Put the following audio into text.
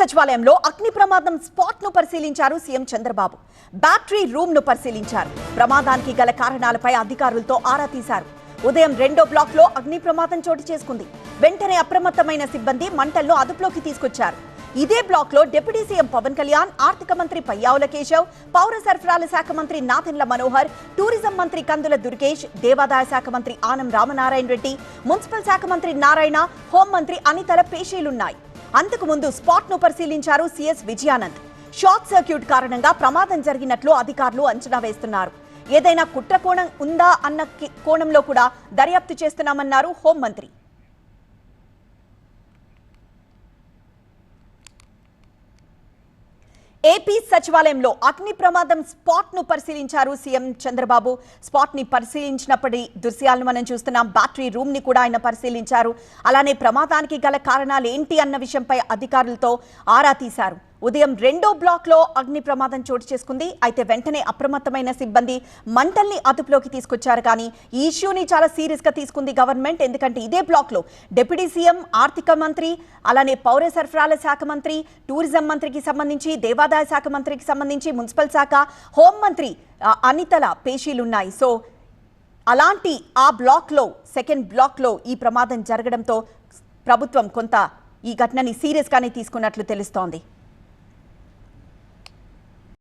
సచివాలయంలో అగ్ని ప్రమాదం స్పాట్ ను పరిశీలించారు సీఎం చంద్రబాబు. బ్యాటరీ రూమ్ ను పరిశీలించారు. ప్రమాదానికి గల కారణాలపై అధికారులతో ఆరా తీశారు. ఉదయం 2వ బ్లాక్ లో అగ్ని ప్రమాదం చోటు చేసుకుంది. వెంటనే అప్రమత్తమైన సిబ్బంది మంటలను అదుపులోకి తీసుకొచ్చారు. ఇదే బ్లాక్ లో డిప్యూటీ సీఎం పవన్ కళ్యాణ్, ఆర్థిక మంత్రి పయ్యావుల కేశవ్, పౌర సరఫరాల శాఖ మంత్రి నాదెండ్ల మనోహర్, టూరిజం మంత్రి కందుల దుర్గేష్, దేవాదాయ శాఖ మంత్రి ఆనం రామనారాయణ రెడ్డి, మున్సిపల్ శాఖ మంత్రి నారాయణ, హోంమంత్రి అనితల పేషీలున్నాయి. అంతకు ముందు స్పాట్ ను పరిశీలించారు సీఎస్ విజయానంద్. షార్ట్ సర్క్యూట్ కారణంగా ప్రమాదం జరిగినట్లు అధికారులు అంచనా వేస్తున్నారు. ఏదైనా కుట్ర కోణం ఉందా అన్న కోణంలో కూడా దర్యాప్తు చేస్తున్నామన్నారు హోంమంత్రి. ఏపీ సచివాలయంలో అగ్ని ప్రమాదం స్పాట్ ను పరిశీలించారు సీఎం చంద్రబాబు. స్పాట్ ని పరిశీలించినప్పటి దృశ్యాలను మనం చూస్తున్నాం. బ్యాటరీ రూమ్ ని కూడా ఆయన పరిశీలించారు. అలానే ప్రమాదానికి గల కారణాలు ఏంటి అన్న విషయంపై అధికారులతో ఆరా తీశారు. ఉదయం 2వ బ్లాక్ లో అగ్ని ప్రమాదం చోటు చేసుకుంది. అయితే వెంటనే అప్రమత్తమైన సిబ్బంది మంటల్ని అదుపులోకి తీసుకొచ్చారు. కానీ ఈ ఇష్యూని చాలా సీరియస్ గా తీసుకుంది గవర్నమెంట్. ఎందుకంటే ఇదే బ్లాక్ లో డిప్యూటీ సీఎం, ఆర్థిక మంత్రి, అలానే పౌర సరఫరాల శాఖ మంత్రి, టూరిజం మంత్రికి సంబంధించి, దేవాదాయ శాఖ మంత్రికి సంబంధించి, మున్సిపల్ శాఖ, హోంమంత్రి అనితల పేషీలున్నాయి. సో అలాంటి ఆ బ్లాక్ లో, సెకండ్ బ్లాక్ లో ఈ ప్రమాదం జరగడంతో ప్రభుత్వం కొంత ఈ ఘటనని సీరియస్ గానే తీసుకున్నట్లు తెలుస్తోంది.